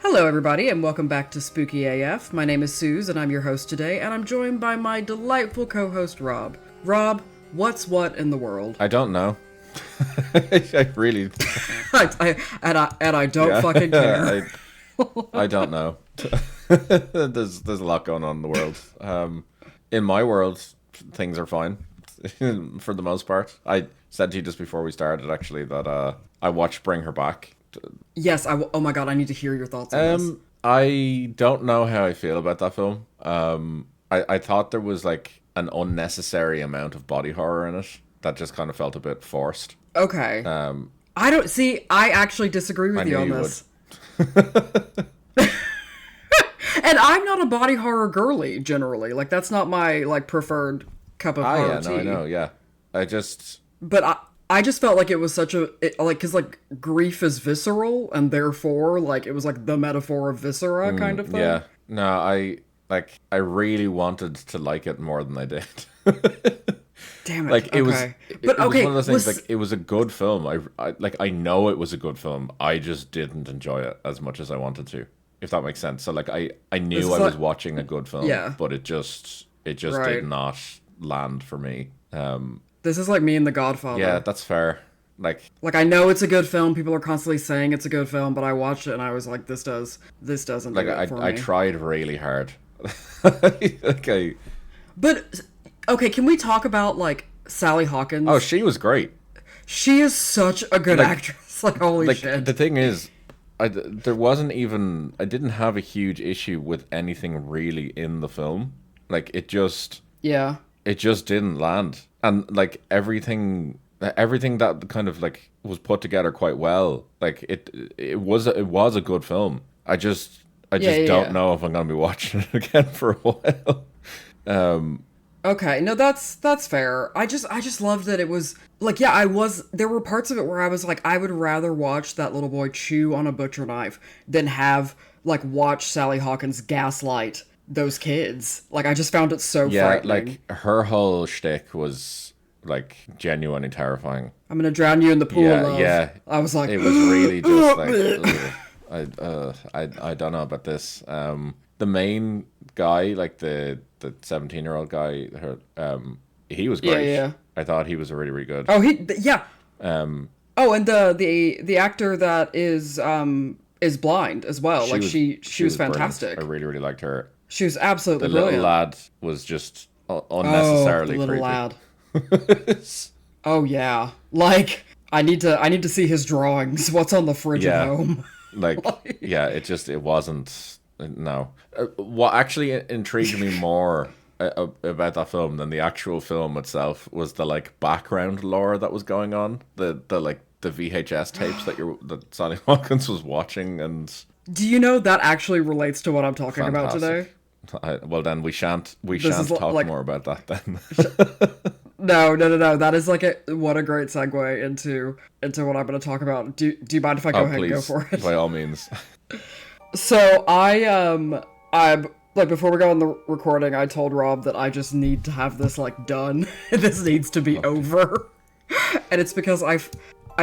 Hello, everybody, and welcome back to Spooky AF. My name is Suz, and I'm your host today, and I'm joined by my delightful co-host, Rob. Rob, what's what in the world? I don't know. I really. I don't fucking care. I don't know. There's a lot going on in the world. In my world, things are fine for the most part. I said to you just before we started, actually, that I watched Bring Her Back. Yes, oh my god, I need to hear your thoughts on this. I don't know how I feel about that film. I thought there was like an unnecessary amount of body horror in it that just kind of felt a bit forced. Okay. I actually disagree with you on this. And I'm not a body horror girly, generally. Like, that's not my, like, preferred cup of horror tea. No, I know, yeah. But I just felt like it was such because, like, grief is visceral, and therefore, like, it was, like, the metaphor of viscera kind of thing. Yeah. No, I really wanted to like it more than I did. Damn it. Like, okay. It was one of those things, like, it was a good film. I know it was a good film. I just didn't enjoy it as much as I wanted to, if that makes sense. So, like, I knew I was watching a good film, yeah, but it just right. did not land for me. This is like me and The Godfather. Yeah, that's fair. Like I know it's a good film. People are constantly saying it's a good film, but I watched it and I was like, this doesn't like do it for me. I tried really hard. Okay. But okay, can we talk about like Sally Hawkins? Oh, she was great. She is such a good actress. Like, holy shit. The thing is, I didn't have a huge issue with anything really in the film. Like, it just didn't land. And like everything that kind of like was put together quite well. Like it was a good film. I just don't know if I'm gonna be watching it again for a while. Okay, no, that's fair. I just loved that it was like, yeah, there were parts of it where I was like, I would rather watch that little boy chew on a butcher knife than have like watch Sally Hawkins gaslight those kids. Like, I just found it so frightening. Like, her whole shtick was like genuinely terrifying. I'm gonna drown you in the pool of love. Yeah. I was like, it was really just like, I don't know about this. The main guy, like the 17-year-old guy, he was great. Yeah. I thought he was really, really good. Oh, yeah. Oh, and the actor that is blind as well. She was fantastic. Brilliant. I really, really liked her. She was absolutely the brilliant. Little lad was just unnecessarily the little creepy. lad. Oh yeah, like I need to see his drawings. What's on the fridge at home? Like, yeah, it wasn't. No. What actually intrigued me more about that film than the actual film itself was the like background lore that was going on. The VHS tapes that Sally Hawkins was watching. And do you know that actually relates to what I'm talking about today? Well, then we shan't talk more about that then. No. That is like what a great segue into what I'm going to talk about. Do you mind if I go ahead and go for it? By all means. So I'm like, before we go on the recording, I told Rob that I just need to have this like done. This needs to be over, and it's because I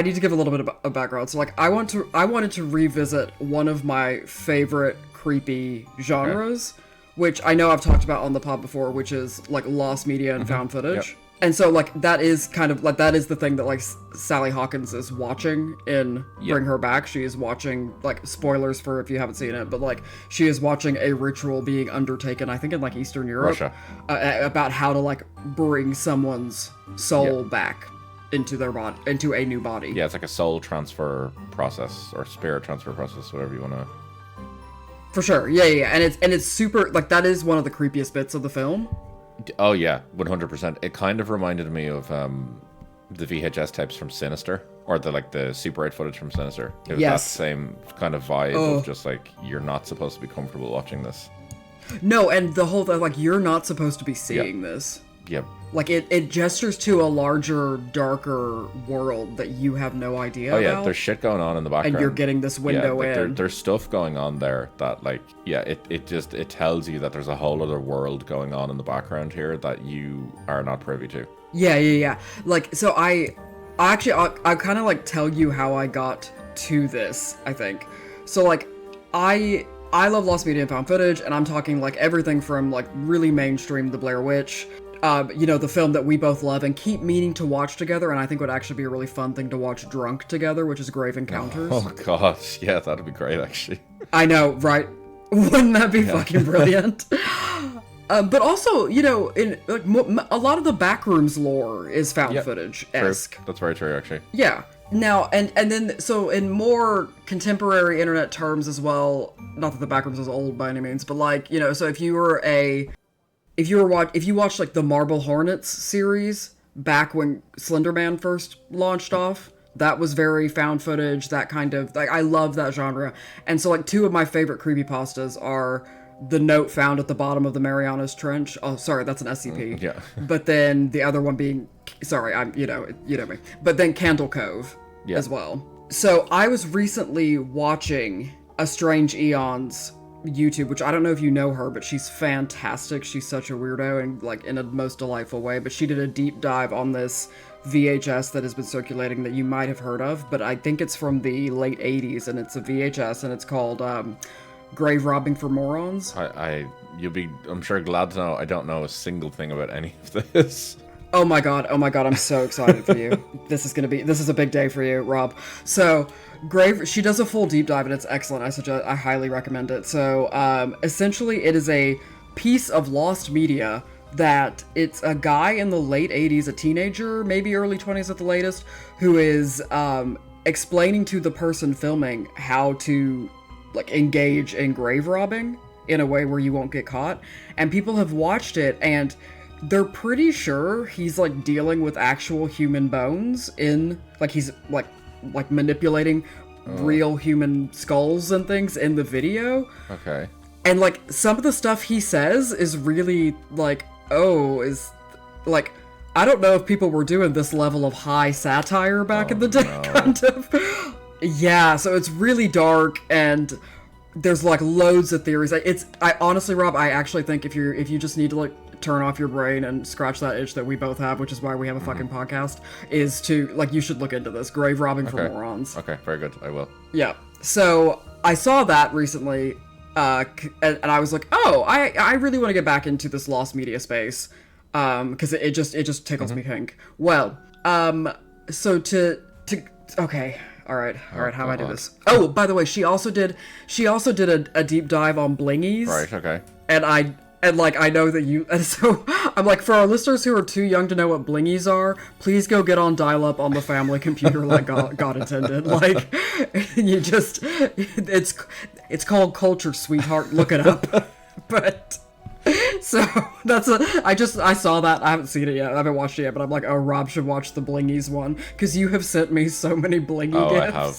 need to give a little bit of background. So like, I wanted to revisit one of my favorite creepy genres. Okay. Which I know I've talked about on the pod before, which is like lost media and found footage. Yep. And so like that is kind of like, that is the thing that like Sally Hawkins is watching in Bring Her Back. She is watching, like, spoilers for if you haven't seen it, but like she is watching a ritual being undertaken, I think in like Eastern Europe, about how to like bring someone's soul back into their body, into a new body. Yeah, it's like a soul transfer process or spirit transfer process, whatever you want to. For sure, yeah, and it's super, like, that is one of the creepiest bits of the film. Oh yeah, 100%. It kind of reminded me of the VHS tapes from Sinister, or the Super 8 footage from Sinister. It was that same kind of vibe of just like, you're not supposed to be comfortable watching this. No, and the whole thing, like, you're not supposed to be seeing this. Yep. Like, it gestures to a larger, darker world that you have no idea about. Oh yeah, there's shit going on in the background. And you're getting this window in. There's stuff going on there that, like, it tells you that there's a whole other world going on in the background here that you are not privy to. Yeah. Like, so I kind of, like, tell you how I got to this, I think. So, like, I love lost media and found footage, and I'm talking like everything from like really mainstream, The Blair Witch, the film that we both love and keep meaning to watch together, and I think would actually be a really fun thing to watch drunk together, which is Grave Encounters. Oh gosh, yeah, that'd be great actually. I know, right? Wouldn't that be fucking brilliant? But also, in like a lot of the Backrooms lore is found footage-esque. True. That's very true, actually. Yeah. Now, and then, so in more contemporary internet terms as well, not that the Backrooms is old by any means, but like, so if you watched like the Marble Hornets series back when Slender Man first launched off, that was very found footage, that kind of, like, I love that genre. And so like two of my favorite creepypastas are the note found at the bottom of the Marianas Trench. Oh, sorry, that's an SCP. Yeah. But then the other one being, sorry, I'm, you know me. But then Candle Cove as well. So I was recently watching A Strange Eons YouTube, which I don't know if you know her, but she's fantastic. She's such a weirdo and like in a most delightful way. But she did a deep dive on this VHS that has been circulating that you might have heard of, but I think it's from the late 80s and it's a VHS and it's called Grave Robbing for Morons. You'll be, I'm sure, glad to know I don't know a single thing about any of this. Oh my god, I'm so excited for you. This is a big day for you, Rob. So, she does a full deep dive and it's excellent. I highly recommend it. So, essentially it is a piece of lost media that it's a guy in the late 80s, a teenager, maybe early 20s at the latest, who is explaining to the person filming how to like engage in grave robbing in a way where you won't get caught. And people have watched it and they're pretty sure he's like dealing with actual human bones in like he's like manipulating real human skulls and things in the video. Okay. And like some of the stuff he says is really like, I don't know if people were doing this level of high satire back in the day, kind of. Yeah, so it's really dark and there's like loads of theories. I honestly, Rob, I actually think if you just need to like turn off your brain and scratch that itch that we both have, which is why we have a fucking podcast, is to like, you should look into this Grave Robbing for Morons. Okay, very good. I will. Yeah. So I saw that recently, and I was like, oh, I really want to get back into this lost media space, because it just tickles me pink. Well, so okay. All right. How do I do this? Oh, by the way, she also did a deep dive on blingies. Right. Okay. And I know that you, and so I'm like, for our listeners who are too young to know what blingies are, please go get on dial-up on the family computer like God intended. Like, you just, it's called culture, sweetheart. Look it up. But so I saw that. I haven't seen it yet. I haven't watched it yet, but I'm like, oh, Rob should watch the blingies one because you have sent me so many blingy gifts. I have.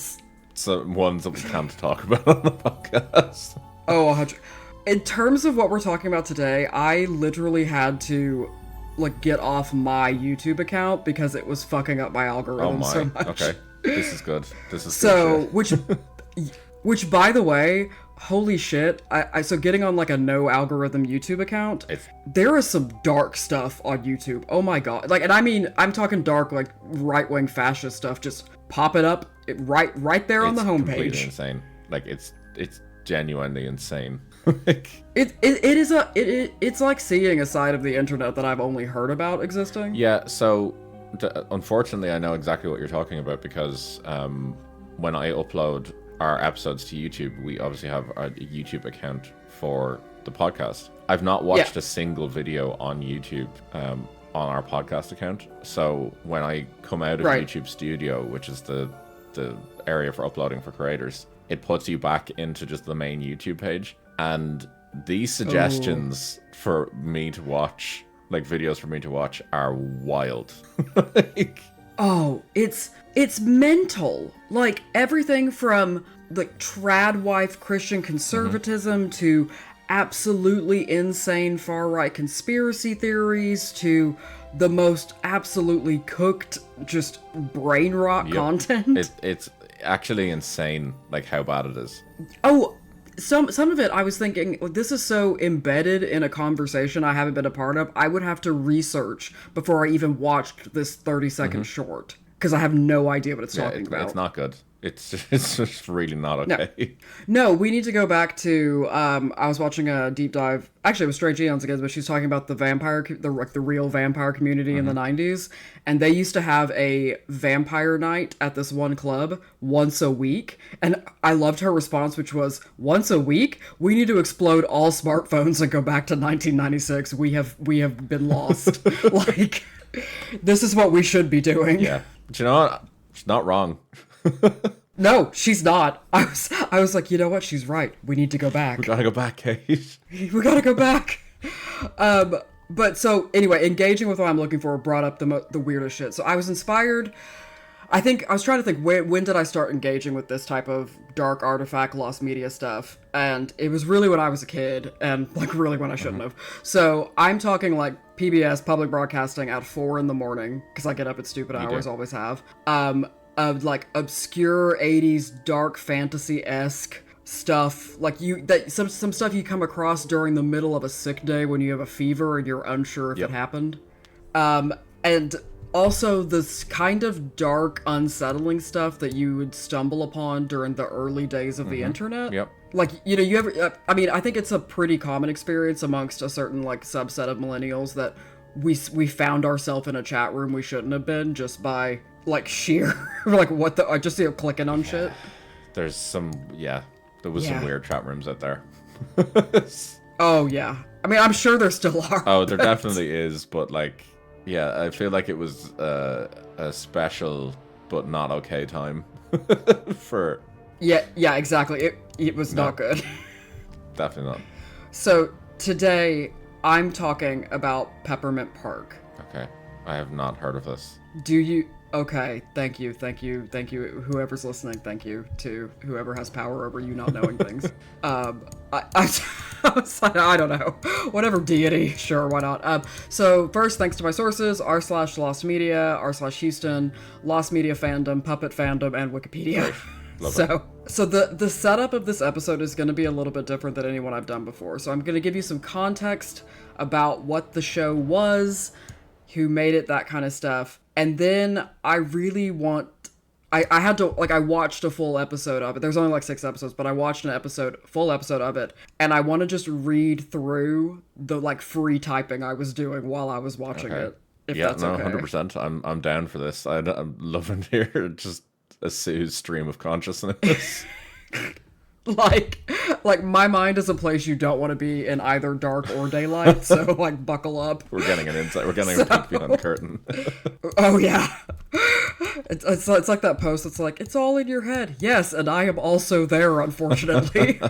So ones that we can't talk about on the podcast. Oh, 100. In terms of what we're talking about today, I literally had to like get off my YouTube account because it was fucking up my algorithm so much. Okay. This is good. So, which by the way, holy shit, so getting on like a no algorithm YouTube account, there is some dark stuff on YouTube. Oh my god. Like, and I mean, I'm talking dark, like right-wing fascist stuff, just pop it up right there on the homepage. It's completely insane. Like, it's genuinely insane. It's like seeing a side of the internet that I've only heard about existing. Yeah, so unfortunately I know exactly what you're talking about because when I upload our episodes to YouTube, we obviously have a YouTube account for the podcast. I've not watched a single video on YouTube on our podcast account. So when I come out of YouTube Studio, which is the area for uploading for creators, it puts you back into just the main YouTube page. And these suggestions for me to watch, like videos for me to watch, are wild. It's mental. Like everything from like trad wife Christian conservatism to absolutely insane far right conspiracy theories to the most absolutely cooked just brain rot content. It's actually insane, like how bad it is. Oh. Some of it, I was thinking, this is so embedded in a conversation I haven't been a part of, I would have to research before I even watched this 30-second short. because I have no idea what it's talking about. It's not good. It's just really not okay. No, we need to go back to. I was watching a deep dive. Actually, it was Strange Eons again, but she's talking about the the real vampire community in the 90s, and they used to have a vampire night at this one club once a week. And I loved her response, which was, "Once a week? We need to explode all smartphones and go back to 1996. We have been lost. Like, this is what we should be doing." Yeah, but you know what? She's not wrong. No, she's not. I was like, you know what? She's right. We need to go back. We gotta go back, Kate. We gotta go back. But so anyway, engaging with what I'm looking for brought up the weirdest shit. So I was inspired. I was trying to think, when did I start engaging with this type of dark artifact, lost media stuff? And it was really when I was a kid, and like really when I shouldn't have. So I'm talking like PBS, public broadcasting, at 4 a.m, because I get up at stupid hours, always have. Of like obscure 80s dark fantasy-esque stuff, like some stuff you come across during the middle of a sick day when you have a fever and you're unsure if it happened. And also this kind of dark, unsettling stuff that you would stumble upon during the early days of the internet. Yep. Like, you ever, I mean, I think it's a pretty common experience amongst a certain like subset of millennials that we found ourselves in a chat room we shouldn't have been just by like sheer like what the just clicking on shit. There's some there was some weird chat rooms out there. Oh yeah, I mean, I'm sure there still are. Oh, there definitely is, but like, yeah, I feel like it was a special but not okay time for. Yeah, exactly. It was not good. Definitely not. So today I'm talking about Peppermint Park. Okay, I have not heard of this. Do you? Okay, thank you. Whoever's listening, thank you to whoever has power over you not knowing things. I don't know. Whatever deity, sure, why not? So first, thanks to my sources, r/Lost Media, r/Houston, Lost Media Fandom, Puppet Fandom, and Wikipedia. So the setup of this episode is going to be a little bit different than anyone I've done before. So I'm going to give you some context about what the show was, who made it, that kind of stuff. And then I really want... I had to... Like, I watched a full episode of it. There's only like 6 episodes, but I watched full episode of it. And I want to just read through the, like, free typing I was doing while I was watching it. If that's okay. 100%. I'm down for this. I'm loving to hear just a Suz stream of consciousness. Like my mind is a place you don't want to be in either dark or daylight, so like buckle up. We're getting an insight. We're getting a peek behind the curtain. Oh yeah. It's like that post that's like, it's all in your head. Yes, and I am also there, unfortunately.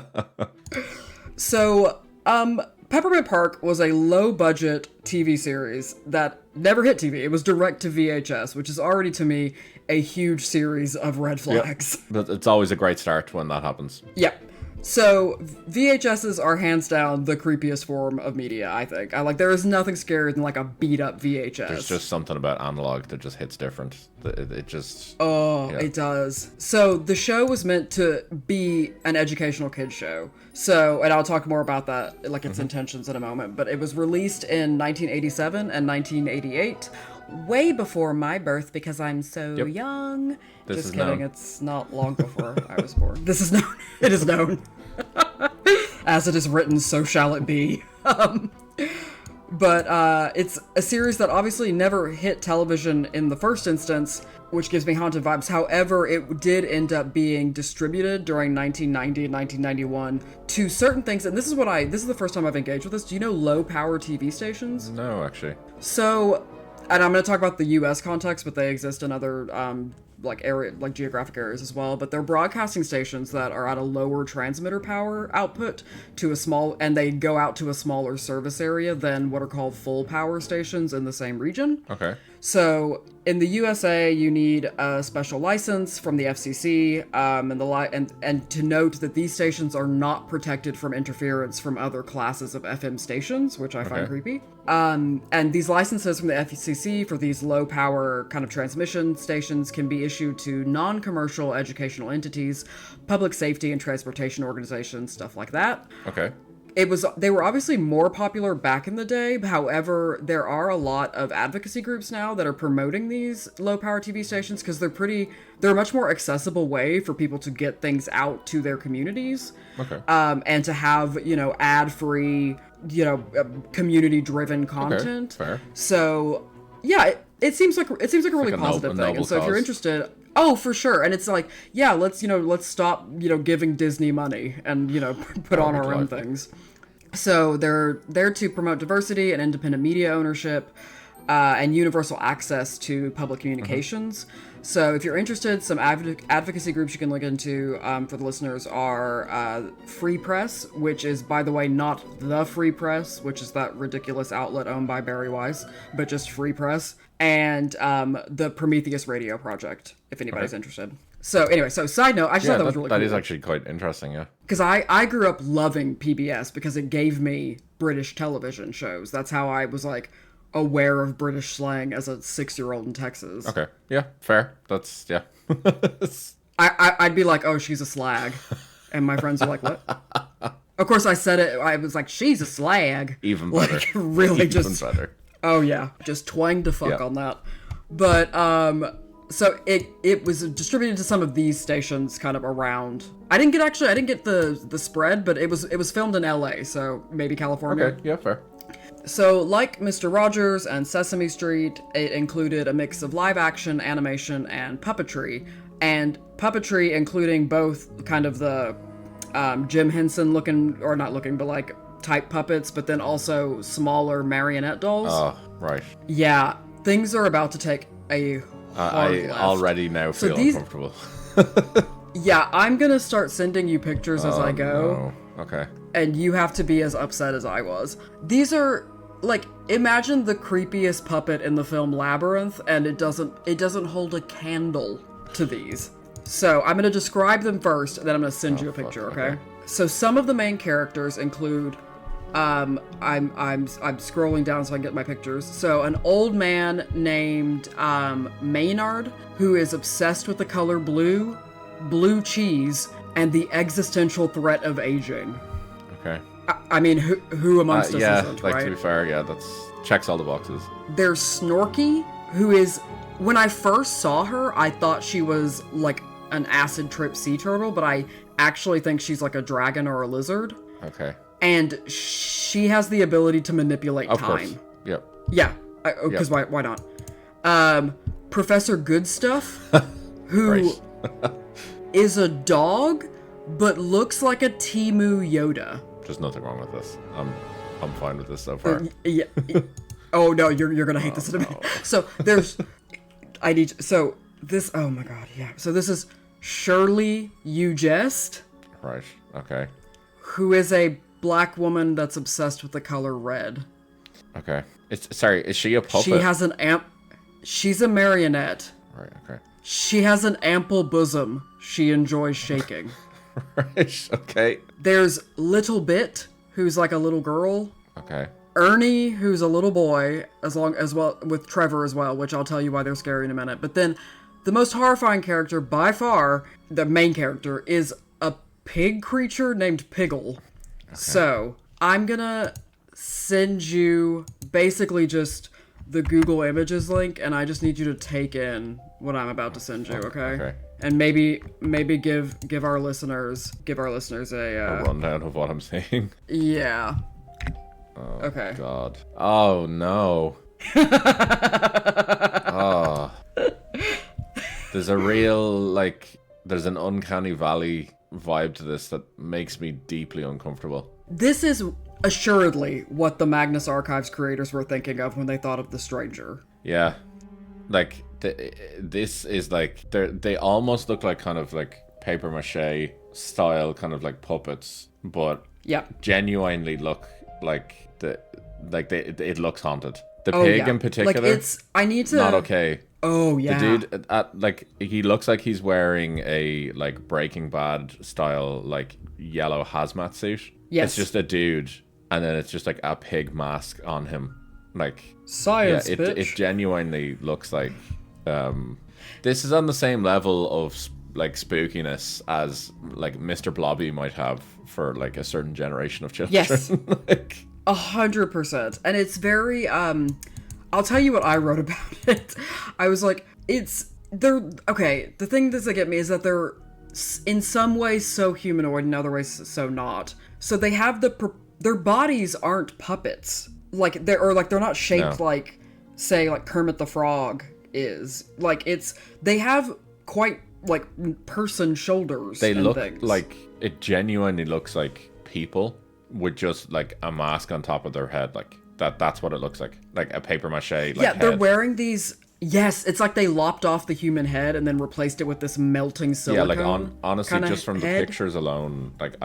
So, Peppermint Park was a low-budget TV series that never hit TV. It was direct to VHS, which is already, to me, a huge series of red flags. Yep. But it's always a great start when that happens. Yep. So, VHSs are hands down the creepiest form of media, I think. There is nothing scarier than like a beat-up VHS. There's just something about analog that just hits different. It just... Oh, it does. So, the show was meant to be an educational kids show. So, and I'll talk more about that, like its intentions in a moment. But it was released in 1987 and 1988. Way before my birth because I'm so young. Just kidding, it's not long before I was born. This is known. It is known. As it is written, so shall it be. But it's a series that obviously never hit television in the first instance, which gives me haunted vibes. However, it did end up being distributed during 1990 and 1991 to certain things. And this is the first time I've engaged with this. Do you know low power TV stations? No, actually. So... And I'm going to talk about the U.S. context, but they exist in other geographic areas as well. But they're broadcasting stations that are at a lower transmitter power output and they go out to a smaller service area than what are called full power stations in the same region. Okay. So in the USA, you need a special license from the FCC, and to note that these stations are not protected from interference from other classes of FM stations, which I find creepy. And these licenses from the FCC for these low power kind of transmission stations can be issued to non-commercial educational entities, public safety and transportation organizations, stuff like that. Okay. they were obviously more popular back in the day. However, there are a lot of advocacy groups now that are promoting these low power TV stations because they're a much more accessible way for people to get things out to their communities. Okay. And to have, ad free, community driven content. Okay, fair. So yeah, it seems like a really positive thing. And so if you're interested, oh, for sure. And it's like, yeah, let's stop, giving Disney money and, put on our own things. So they're there to promote diversity and independent media ownership, and universal access to public communications. So if you're interested, some advocacy groups you can look into for the listeners are Free Press, which is, by the way, not the Free Press, which is that ridiculous outlet owned by Barry Weiss, but just Free Press, and the Prometheus Radio Project, if anybody's interested. So anyway, side note, I just thought that was really cool. That is actually quite interesting, yeah. Because I grew up loving PBS because it gave me British television shows. That's how I was, aware of British slang as a 6-year-old in Texas. Okay, yeah, fair. That's, yeah. I'd be like, oh, she's a slag. And my friends are like, what? Of course, I said it. I was like, she's a slag. Even better. Really Even just... better. Oh, yeah. Just twanged to fuck on that. But, so it was distributed to some of these stations kind of around. I didn't get the spread, but it was filmed in LA, so maybe California. Okay, yeah, fair. So, like Mr. Rogers and Sesame Street, it included a mix of live action, animation, and puppetry. And puppetry including both kind of the Jim Henson looking, or not looking, but type puppets, but then also smaller marionette dolls. Oh, right. Yeah, things are about to take a hard I left. Already now feel uncomfortable. Yeah, I'm gonna start sending you pictures as I go. No. Okay. And you have to be as upset as I was. These are, imagine the creepiest puppet in the film Labyrinth, and it doesn't hold a candle to these. So I'm gonna describe them first, and then I'm gonna send you a picture, okay? So some of the main characters include, I'm scrolling down so I can get my pictures. So an old man named Maynard, who is obsessed with the color blue cheese, and the existential threat of aging. Okay. I mean, who amongst us isn't, right? To be fair, yeah, that's checks all the boxes. There's Snorky, who is, when I first saw her, I thought she was an acid trip sea turtle, but I actually think she's a dragon or a lizard. Okay. And she has the ability to manipulate of time. Course. Yep. Yeah, because why not? Professor Goodstuff, who is a dog, but looks like a Temu Yoda. There's nothing wrong with this. I'm fine with this so far. Yeah. Oh no, you're gonna hate this in a minute. No. So this. Oh my god, yeah. So this is Shirley Ugest. Right. Okay. Who is a black woman that's obsessed with the color red. Okay. Is she a puppet? She has she's a marionette. Right, okay. She has an ample bosom she enjoys shaking. Right, okay. There's Little Bit, who's a little girl. Okay. Ernie, who's a little boy, as well with Trevor as well, which I'll tell you why they're scary in a minute. But then the most horrifying character by far, the main character, is a pig creature named Piggle. Okay. So I'm gonna send you basically just the Google Images link, and I just need you to take in what I'm about to send you, okay? Okay. And maybe give our listeners a rundown of what I'm saying. Yeah. Oh, okay. God. Oh no. Oh. There's a real there's an uncanny valley vibe to this that makes me deeply uncomfortable. This is assuredly what the Magnus Archives creators were thinking of when they thought of The Stranger. Yeah. This is they almost look like kind of paper mache style kind of puppets, but genuinely look it looks haunted. The pig in particular, I need to not okay. Oh yeah. The dude he looks like he's wearing a Breaking Bad style yellow hazmat suit. Yes. It's just a dude, and then it's just a pig mask on him. Science, bitch. It genuinely looks like this is on the same level of like spookiness as like Mr. Blobby might have for like a certain generation of children. Yes. Like 100%. And it's very, I'll tell you what I wrote about it. I was like, okay, the thing that get me is that they're in some ways so humanoid, in other ways so not. So they have their bodies aren't puppets. Like, they're not shaped like, say, like Kermit the Frog is. Like, they have quite, like, person shoulders they and look things. like, it genuinely looks like people with just like a mask on top of their head. Like, that's what it looks like a paper mache like they're head. wearing these. Yes, it's like they lopped off the human head and then replaced it with this melting silicone. Yeah, like honestly, just from head. the pictures alone, like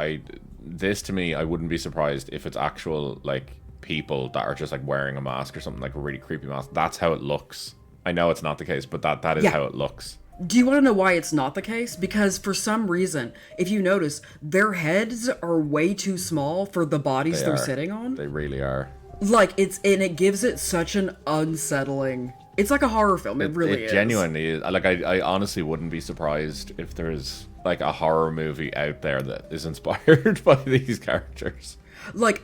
this to me, I wouldn't be surprised if it's actual like people that are just like wearing a mask or something, like a really creepy mask. That's how it looks. I know it's not the case, but that is how it looks. Do you want to know why it's not the case? Because for some reason, if you notice, their heads are way too small for the bodies they're sitting on. They really are. Like, it gives it such an unsettling... It's like a horror film. It really is. It genuinely is. Like, I honestly wouldn't be surprised if there's like a horror movie out there that is inspired by these characters. Like,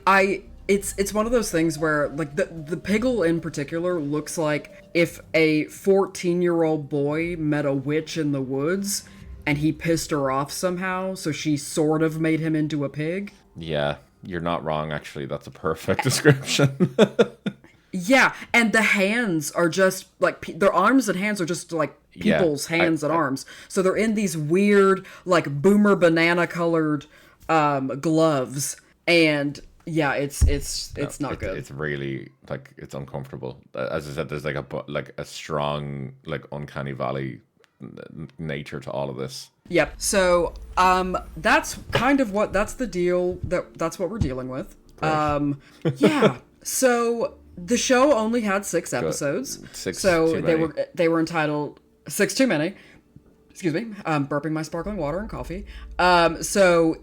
it's one of those things where, like, the Piggle in particular looks like if a 14-year-old boy met a witch in the woods and he pissed her off somehow, so she sort of made him into a pig. Yeah, you're not wrong, actually. That's a perfect description. Yeah, and the hands are just, like, their arms and hands are just, like, people's hands and arms. So they're in these weird, like, boomer banana-colored gloves, and... yeah, it's not good. It's really like it's uncomfortable. As I said, there's like a strong like uncanny valley nature to all of this. Yep. So that's kind of that's the deal that's what we're dealing with. Yeah. So the show only had 6 episodes. So they were entitled 6 Too Many. Excuse me. Burping my sparkling water and coffee. So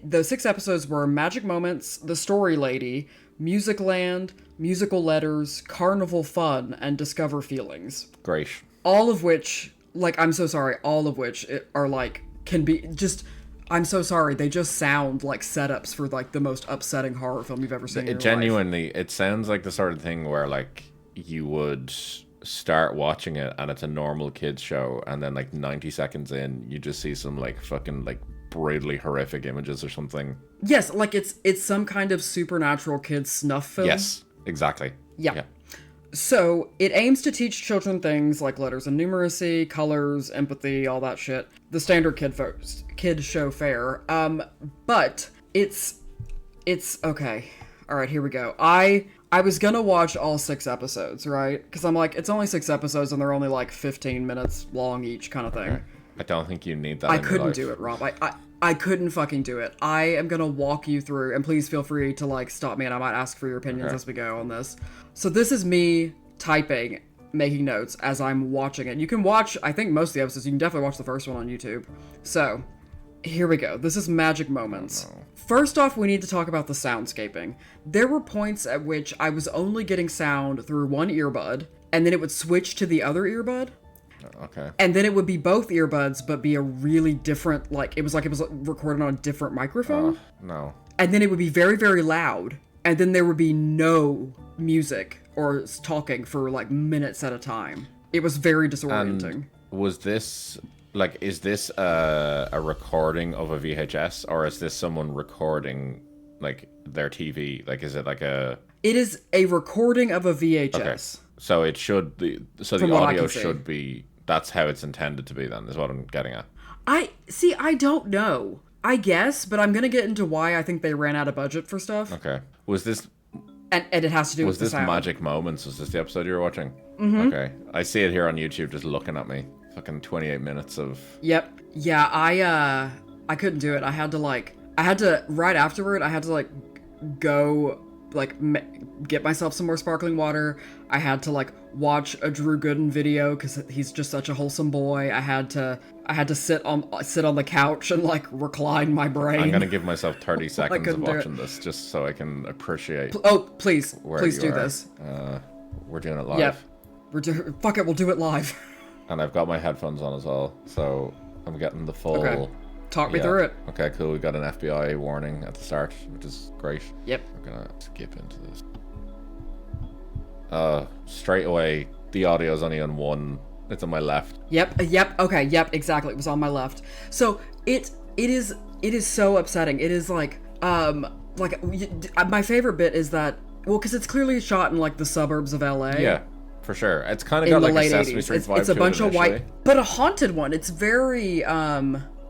the 6 episodes were Magic Moments, The Story Lady, Music Land, Musical Letters, Carnival Fun, and Discover Feelings. Great. All of which, like, I'm so sorry, all of which are, like, can be just... I'm so sorry, they just sound like setups for, like, the most upsetting horror film you've ever seen in your genuinely, life. It sounds like the sort of thing where, like, you would start watching it and it's a normal kids show, and then, like, 90 seconds in, you just see some, like, fucking, like, brutally horrific images or something. Yes, like it's some kind of supernatural kids snuff film. Yes, exactly. Yeah. So it aims to teach children things like letters and numeracy, colors, empathy, all that shit. The standard kid show fare. But it's okay. All right, here we go. I was gonna watch all 6 episodes, right? Because I'm like, it's only 6 episodes and they're only like 15 minutes long each, kind of thing. Okay. I don't think you need that. I couldn't do it, Rob. I couldn't fucking do it. I am gonna walk you through, and please feel free to like stop me, and I might ask for your opinions as we go on this. So this is me typing, making notes as I'm watching it. You can watch, I think, most of the episodes. You can definitely watch the first one on YouTube. So here we go. This is Magic Moments. Oh, no. First off, we need to talk about the soundscaping. There were points at which I was only getting sound through one earbud, and then it would switch to the other earbud. Okay. And then it would be both earbuds, but be a really different, like it was recorded on a different microphone. No. And then it would be very, very loud. And then there would be no music or talking for like minutes at a time. It was very disorienting. And was this, like, is this a recording of a VHS, or is this someone recording, like, their TV? Like, is it like a... It is a recording of a VHS. Okay. So it should be, so the audio should be, that's how it's intended to be then, is what I'm getting at. I don't know. I guess, but I'm going to get into why I think they ran out of budget for stuff. Okay. Was this... And it has to do with the sound. Was this Magic Moments? Was this the episode you were watching? Mm-hmm. Okay. I see it here on YouTube just looking at me. Fucking 28 minutes of... Yep. Yeah, I couldn't do it. Right afterward, I had to, like, go... like get myself some more sparkling water. I had to like watch a Drew Gooden video because he's just such a wholesome boy. I had to sit on the couch and like recline my brain. I'm gonna give myself 30 seconds of watching this just so I can appreciate. Please do this. We're doing it live. Yep. Fuck it, we'll do it live. And I've got my headphones on as well, so I'm getting the full... Okay. Talk me through it. Okay, cool. We got an FBI warning at the start, which is great. Yep. We're gonna skip into this. Straight away, the audio is only on one. It's on my left. Yep. Okay. Yep. Exactly. It was on my left. So it is so upsetting. It is like my favorite bit is that, well, because it's clearly shot in like the suburbs of LA. Yeah, for sure. It's kind of got like a Sesame Street vibe. It's a bunch of white, but a haunted one. It's very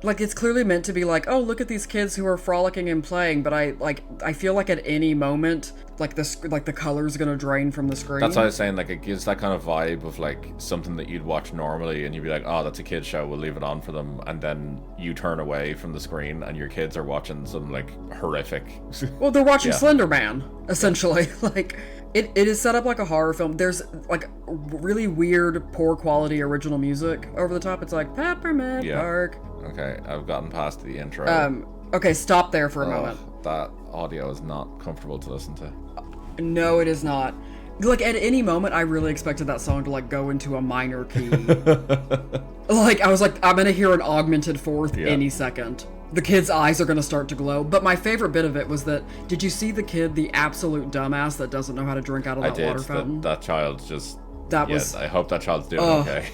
like it's clearly meant to be like, oh, look at these kids who are frolicking and playing, but I feel like at any moment the color's gonna drain from the screen. That's what I was saying, like it gives that kind of vibe of like something that you'd watch normally and you'd be like, oh, that's a kid's show, we'll leave it on for them, and then you turn away from the screen and your kids are watching some like horrific well, they're watching Slender Man, essentially. Like it is set up like a horror film. There's like really weird, poor quality original music over the top. It's like Peppermint Park. Okay, I've gotten past the intro. Okay, stop there for a moment. That audio is not comfortable to listen to. No, it is not. Like, at any moment, I really expected that song to, like, go into a minor key. Like, I was like, I'm gonna hear an augmented fourth any second. The kid's eyes are gonna start to glow. But my favorite bit of it was that, did you see the kid, the absolute dumbass that doesn't know how to drink out of that water fountain? That child's just... That was... I hope that child's doing okay.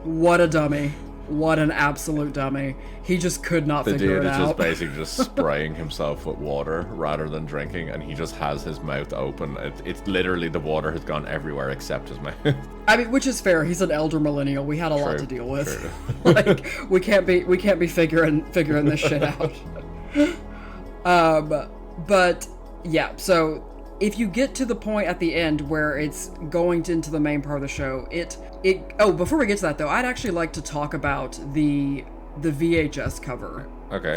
What a dummy. What an absolute dummy. He just could not figure it out. The dude is just basically just spraying himself with water rather than drinking, and he just has his mouth open. It's literally the water has gone everywhere except his mouth. I mean, which is fair. He's an elder millennial. We had a lot to deal with. Like, we can't be figuring this shit out. But yeah, so if you get to the point at the end where it's going into the main part of the show, before we get to that though, I'd actually like to talk about the VHS cover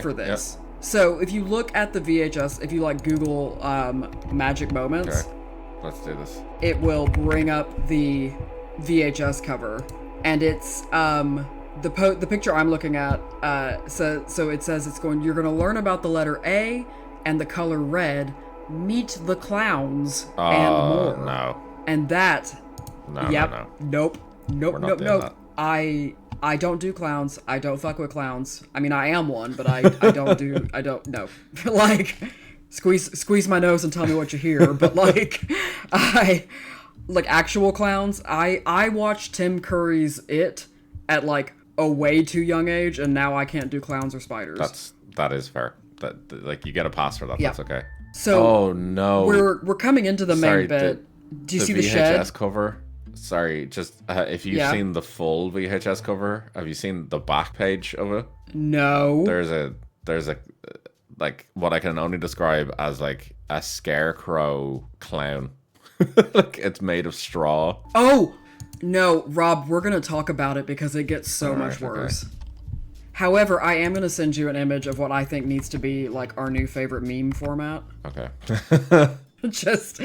for this. Yep. So if you look at the VHS, if you like Google magic moments, let's do this. It will bring up the VHS cover, and it's the picture I'm looking at. So it says you're going to learn about the letter A and the color red. Meet the clowns and more. No. And that. No. Nope. I don't do clowns. I don't fuck with clowns. I mean, I am one, but I don't know. Like, squeeze my nose and tell me what you hear. But like, actual clowns. I watched Tim Curry's It at like a way too young age, and now I can't do clowns or spiders. That is fair. That like you get a pass for that. Yeah. That's okay. So, oh no, we're coming into the main bit. Do you see the shed? VHS cover? Sorry, just if you've seen the full VHS cover, have you seen the back page of it? No. There's a like what I can only describe as like a scarecrow clown. Like it's made of straw. Oh no, Rob, we're gonna talk about it because it gets so much worse. Okay. However, I am going to send you an image of what I think needs to be like our new favorite meme format. Okay. just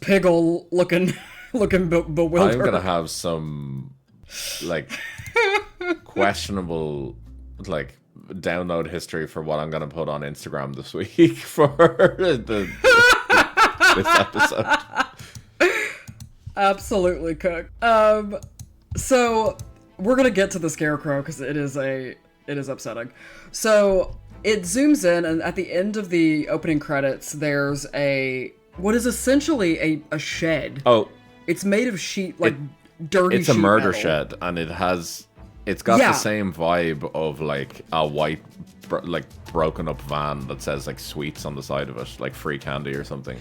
Piggle looking bewildered. I'm going to have some like questionable like download history for what I'm going to put on Instagram this week for this episode. Absolutely, Cook. So we're gonna get to the scarecrow because it is upsetting. So it zooms in, and at the end of the opening credits, there's what is essentially a shed. Oh, it's made of dirty. It's a murder metal. shed, and it's got the same vibe of like a white, broken up van that says like sweets on the side of it, like free candy or something.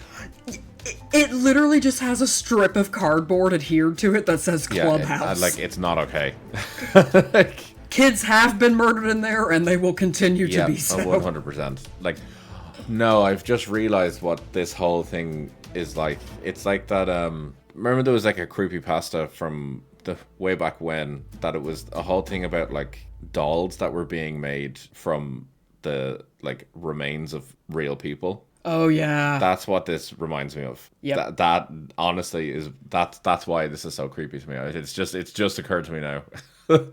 It literally just has a strip of cardboard adhered to it that says Clubhouse. Like, it's not okay. Kids have been murdered in there, and they will continue to be so. 100%. Like, no, I've just realized what this whole thing is like. It's like that, remember there was like a creepypasta from the way back when, that it was a whole thing about like dolls that were being made from the like remains of real people. Oh yeah, that's what this reminds me of. Yeah, that honestly is that's why this is so creepy to me. It's just occurred to me now.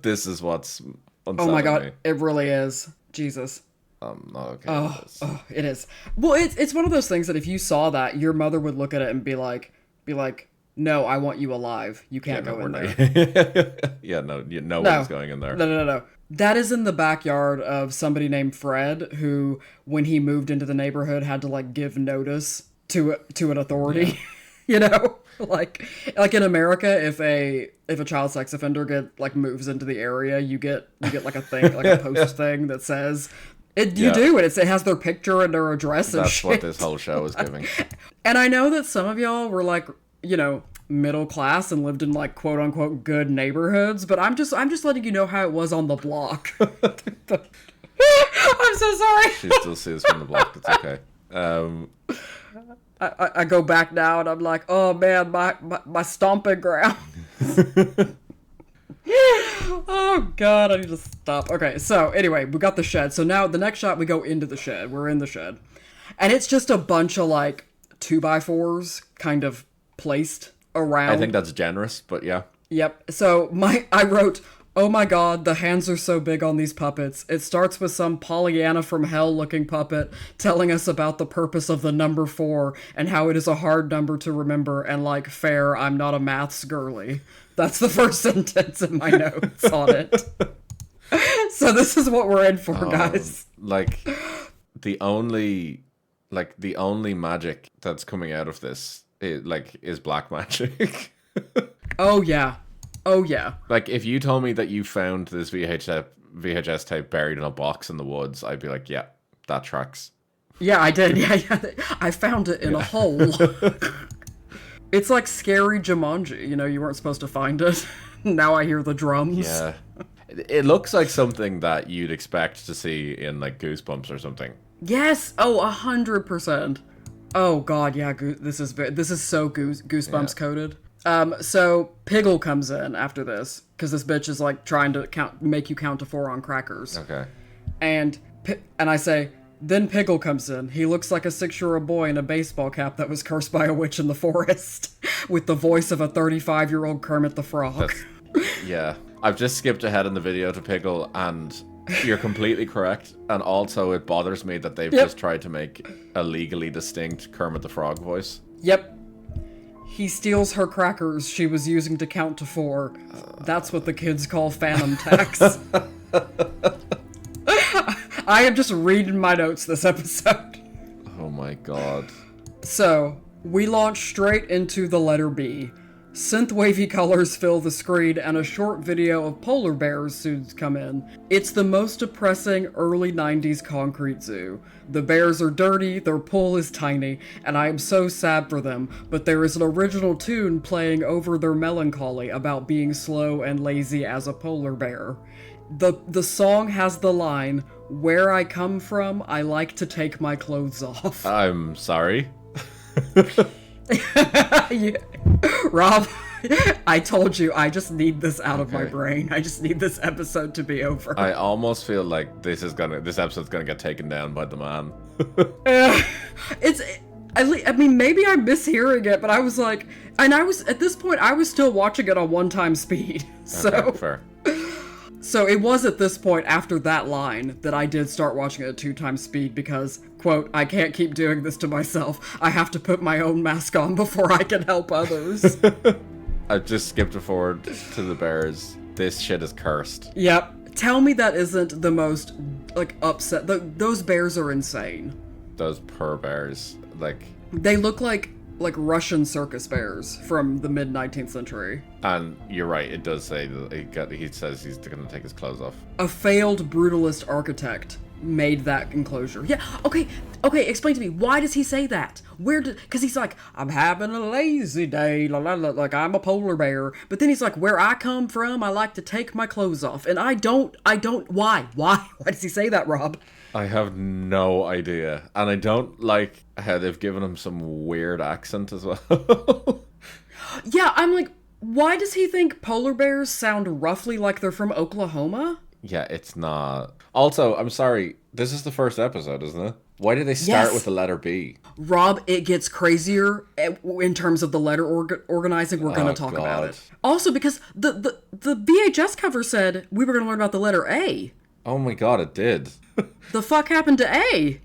This is what's unsettling. Oh my god, me. It really is. Jesus. Not okay. Oh, it is. Well, it's one of those things that if you saw that, your mother would look at it and be like, no, I want you alive. You can't go in there. Yeah, no one's going in there. No. That is in the backyard of somebody named Fred, who, when he moved into the neighborhood, had to like give notice to an authority. Yeah. You know, like in America, if a child sex offender moves into the area, you get like a thing, like a post thing that says it. You do it. It has their picture and their address and shit. That's what this whole show is giving. And I know that some of y'all were like, you know, middle class and lived in like quote unquote good neighborhoods, but I'm just letting you know how it was on the block. I'm so sorry. She still sees from the block. It's okay. I go back now and I'm like, oh man, my stomping ground. Oh god, I need to stop. Okay, so anyway, we got the shed. So now the next shot, we go into the shed. We're in the shed. And it's just a bunch of like 2x4s kind of placed around. I think that's generous, but yeah. Yep. So I wrote, oh my god, the hands are so big on these puppets. It starts with some Pollyanna from hell looking puppet telling us about the purpose of the number 4 and how it is a hard number to remember, and like, fair, I'm not a maths girly. That's the first sentence in my notes on it. So this is what we're in for, guys. Like, the only magic that's coming out of this is black magic. Oh yeah. Like, if you told me that you found this VHS tape buried in a box in the woods, I'd be like, yeah, that tracks. Yeah, I did. Yeah. I found it in a hole. It's like scary Jumanji. You know, you weren't supposed to find it. Now I hear the drums. Yeah. It looks like something that you'd expect to see in, like, Goosebumps or something. Yes! Oh, 100%. Oh, God, yeah, this is so Goosebumps coded. So Piggle comes in after this, because this bitch is, like, trying to make you count to 4 on crackers. Okay. And I say, then Piggle comes in. He looks like a 6-year-old boy in a baseball cap that was cursed by a witch in the forest, with the voice of a 35-year-old Kermit the Frog. Yeah. I've just skipped ahead in the video to Piggle, and you're completely correct. And also, it bothers me that they've just tried to make a legally distinct Kermit the Frog voice. Yep. He steals her crackers she was using to count to 4. That's what the kids call phantom tax. I am just reading my notes this episode. Oh my god. So, we launch straight into the letter B. Synth-wavy colors fill the screen, and a short video of polar bears soon come in. It's the most depressing early 90s concrete zoo. The bears are dirty, their pool is tiny, and I am so sad for them, but there is an original tune playing over their melancholy about being slow and lazy as a polar bear. The song has the line, "Where I come from, I like to take my clothes off." I'm sorry. Yeah. Rob, I told you, I just need this out of my brain. I just need this episode to be over. I almost feel like this episode's gonna get taken down by the man. I mean, maybe I'm mishearing it, but I was like, and at this point, I was still watching it on 1x speed. So, okay, fair. So it was at this point, after that line, that I did start watching it at 2x speed because, quote, I can't keep doing this to myself. I have to put my own mask on before I can help others. I just skipped forward to the bears. This shit is cursed. Yep. Tell me that isn't the most, like, upset. Those bears are insane. Those poor bears. Like... They look like Russian circus bears from the mid-19th century. And you're right, it does say that he says he's going to take his clothes off. A failed brutalist architect made that enclosure. Yeah, okay, explain to me, why does he say that? Because he's like, I'm having a lazy day, like I'm a polar bear. But then he's like, where I come from, I like to take my clothes off. And I don't, why? Why does he say that, Rob? I have no idea. And I don't like how they've given him some weird accent as well. Yeah, I'm like, why does he think polar bears sound roughly like they're from Oklahoma? Yeah, it's not. Also, I'm sorry, this is the first episode, isn't it? Why did they start with the letter B? Rob, it gets crazier in terms of the letter organizing. We're going to talk about it. Also, because the VHS cover said we were going to learn about the letter A. Oh my god, it did. The fuck happened to A?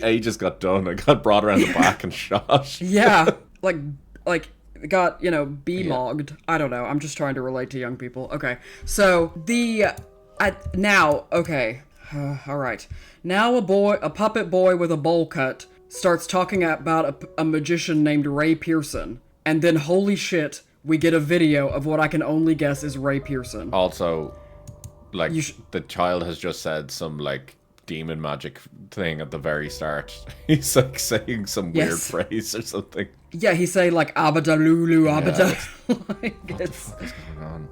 A just got done. It got brought around the back and shot. Yeah, like got, bemogged. Yeah. I don't know. I'm just trying to relate to young people. Okay. So all right. Now a puppet boy with a bowl cut starts talking about a magician named Ray Pearson. And then, holy shit, we get a video of what I can only guess is Ray Pearson. Also, like, the child has just said some, like, demon magic thing at the very start. He's, like, saying some weird phrase or something. Yeah, he's saying, like, abadalulu, abada. Like, what the fuck is going on?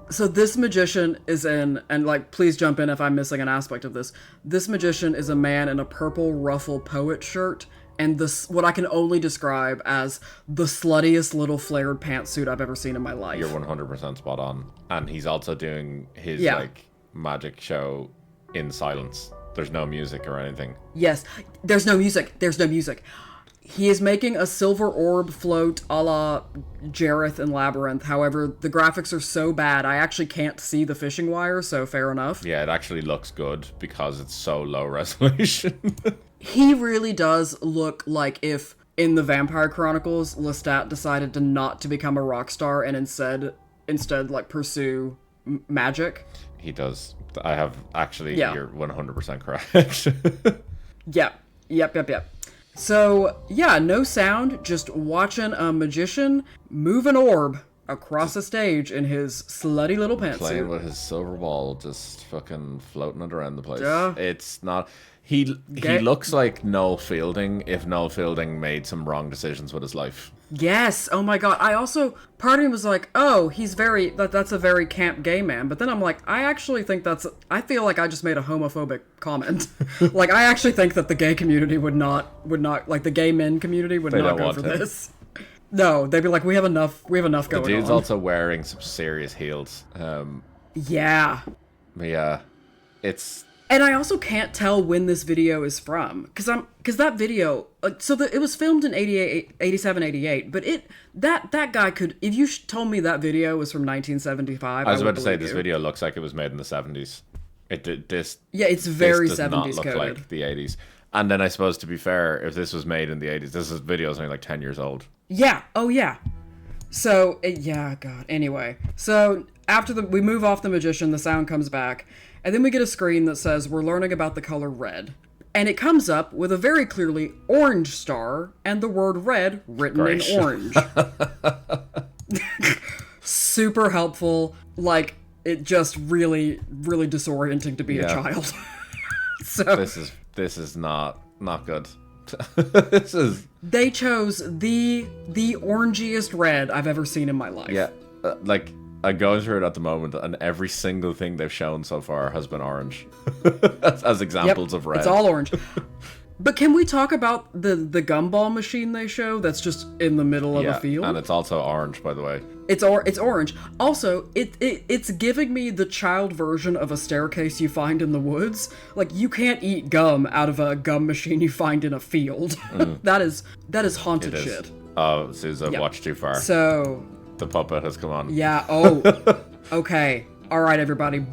So this magician is in, and, like, please jump in if I'm missing an aspect of this. This magician is a man in a purple ruffle poet shirt, and what I can only describe as the sluttiest little flared pantsuit I've ever seen in my life. You're 100% spot on. And he's also doing his, like, magic show in silence. There's no music or anything. Yes, there's no music. He is making a silver orb float a la Jareth and Labyrinth. However, the graphics are so bad, I actually can't see the fishing wire, so fair enough. Yeah, it actually looks good because it's so low resolution. He really does look like if, in the Vampire Chronicles, Lestat decided not to become a rock star and instead like, pursue magic. He does. I have actually, you're 100% correct. Yep. So, no sound, just watching a magician move an orb across a stage in his slutty little pantsuit. Playing with his silver ball, just fucking floating it around the place. Yeah. It's not... He looks like Noel Fielding if Noel Fielding made some wrong decisions with his life. Yes. Oh my god. I also, part of me was like, oh, that's a very camp gay man. But then I'm like, I actually think I feel like I just made a homophobic comment. Like, I actually think that the gay community would not, like, the gay men community would not go for this. No, they'd be like, we have enough going on. The dude's also wearing some serious heels. Yeah. Yeah. It's... And I also can't tell when this video is from, because that video, it was filmed in 87, 88, but that guy could, if you told me that video was from 1975, I was about to say, this video looks like it was made in the 70s. It's very 70s coded. This does not look like the 80s. And then I suppose, to be fair, if this was made in the 80s, this video is only like 10 years old. Yeah, oh yeah. So, God, anyway. So, after we move off the magician, the sound comes back, and then we get a screen that says, we're learning about the color red. And it comes up with a very clearly orange star, and the word red written in orange. Super helpful. Like, it just really, really disorienting to be a child. So this is not good. They chose the orangiest red I've ever seen in my life. Yeah, like, I'm going through it at the moment, and every single thing they've shown so far has been orange. as examples of red. It's all orange. But can we talk about the gumball machine they show that's just in the middle of a field? And it's also orange, by the way. It's orange. Also, it's giving me the child version of a staircase you find in the woods. Like, you can't eat gum out of a gum machine you find in a field. That is haunted shit. Oh, Suz, I've watched too far. So... The puppet has come on. Yeah, oh. Okay. All right, everybody.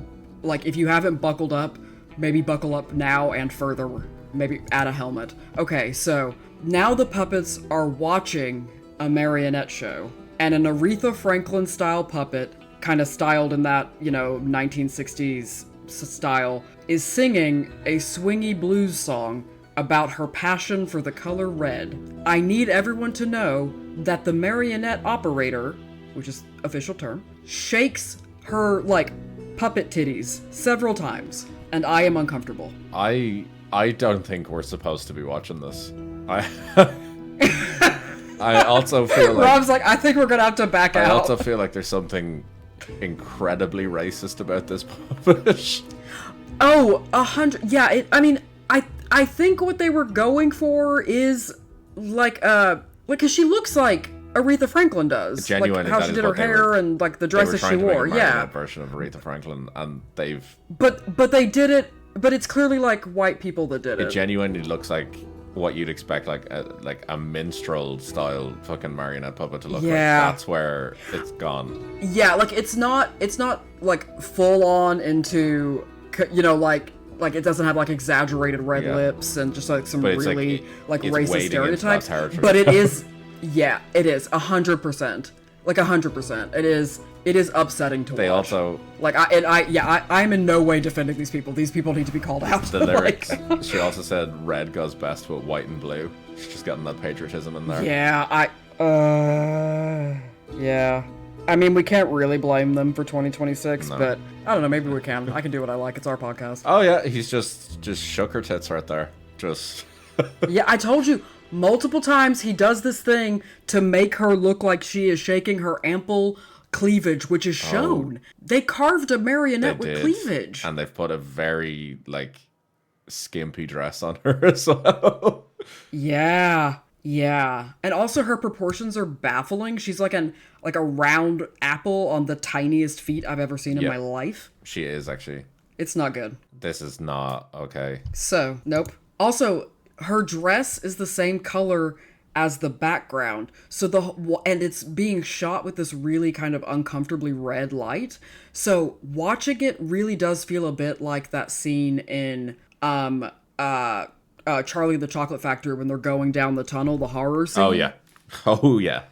Like, if you haven't buckled up, maybe buckle up now and further. Maybe add a helmet. Okay, so now the puppets are watching a marionette show. And an Aretha Franklin-style puppet, kind of styled in that, 1960s style, is singing a swingy blues song about her passion for the color red. I need everyone to know that the marionette operator, which is official term, shakes her, like, puppet titties several times, and I am uncomfortable. I don't think we're supposed to be watching this. I also feel like... Rob's like, I think we're gonna have to back out. I also feel like there's something incredibly racist about this puppet. Oh, 100... Yeah, I think what they were going for is, like, because she looks like Aretha Franklin does. Genuinely, like how she did her hair and, like, the dresses she wore. Yeah, version of Aretha Franklin, and they've. But they did it. But it's clearly like white people that did it. It genuinely looks like what you'd expect, like a minstrel style fucking marionette puppet to look like. That's where it's gone. Yeah, like it's not like full on into, like it doesn't have like exaggerated red lips and just like some really like racist stereotypes. But it is. Yeah, it is 100%. Like 100%. It is upsetting to watch. They also I'm in no way defending these people. These people need to be called out. The lyrics. She also said red goes best with white and blue. She's just getting that patriotism in there. Yeah, yeah. I mean, we can't really blame them for 2026, but I don't know, maybe we can. I can do what I like. It's our podcast. Oh yeah, he's just shook her tits right there. Just Yeah, I told you multiple times he does this thing to make her look like she is shaking her ample cleavage, which is shown. They carved a marionette with cleavage. And they've put a very, like, skimpy dress on her as well. Yeah. And also her proportions are baffling. She's like a round apple on the tiniest feet I've ever seen in my life. She is, actually. It's not good. This is not okay. So, nope. Also, her dress is the same color as the background. And it's being shot with this really kind of uncomfortably red light. So, watching it really does feel a bit like that scene in Charlie the Chocolate Factory when they're going down the tunnel, the horror scene. Oh yeah.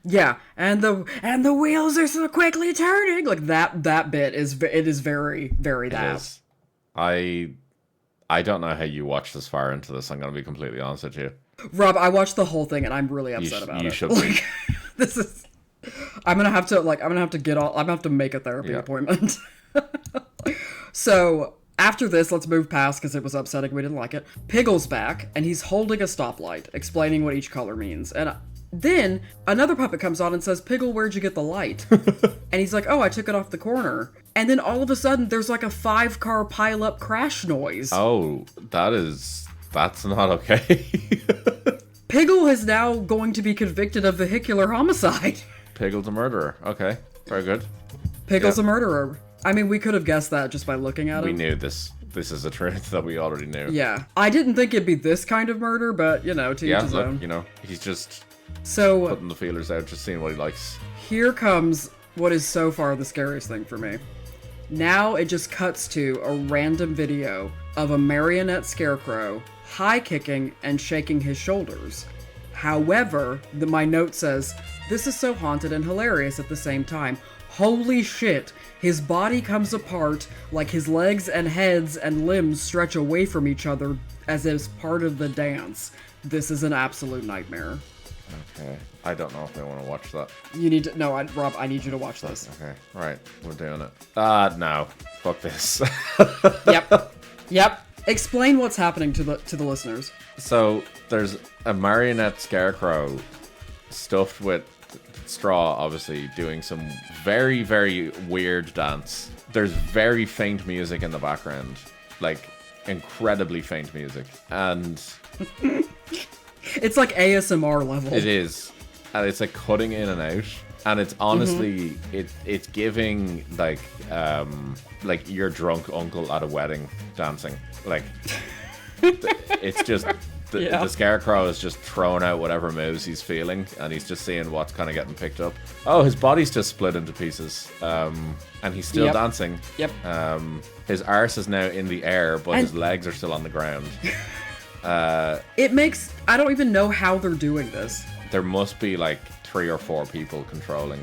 Yeah, and the wheels are so quickly turning. Like that bit is very, very that. It is. I don't know how you watched this far into this. I'm gonna be completely honest with you, Rob. I watched the whole thing and I'm really upset about it. You should be. This is. I'm gonna have to make a therapy appointment. So after this, let's move past because it was upsetting. We didn't like it. Piggle's back and he's holding a stoplight, explaining what each color means. And then another puppet comes on and says, "Piggle, where'd you get the light?" And he's like, "Oh, I took it off the corner." And then all of a sudden, there's like a 5-car pileup crash noise. Oh, that's not okay. Piggle is now going to be convicted of vehicular homicide. Piggle's a murderer. Okay, very good. Piggle's a murderer. I mean, we could have guessed that just by looking at him. We knew this. This is a truth that we already knew. Yeah. I didn't think it'd be this kind of murder, but, to each his own. He's just putting the feelers out, just seeing what he likes. Here comes what is so far the scariest thing for me. Now it just cuts to a random video of a marionette scarecrow high-kicking and shaking his shoulders. However, my note says, "This is so haunted and hilarious at the same time. Holy shit, his body comes apart, like his legs and heads and limbs stretch away from each other as if part of the dance. This is an absolute nightmare." Okay. I don't know if I want to watch that. You need to... No, Rob, I need you to watch this. Okay. Right. We're doing it. No. Fuck this. Yep. Explain what's happening to the listeners. So, there's a marionette scarecrow stuffed with straw, obviously, doing some very, very weird dance. There's very faint music in the background. Like, incredibly faint music. And... It's like ASMR level. It is. And it's like cutting in and out. And it's honestly, it's giving like your drunk uncle at a wedding dancing. Like, it's just, the scarecrow is just throwing out whatever moves he's feeling. And he's just seeing what's kind of getting picked up. Oh, his body's just split into pieces. And he's still dancing. Yep. His arse is now in the air, but his legs are still on the ground. It makes... I don't even know how they're doing this. There must be like 3 or 4 people controlling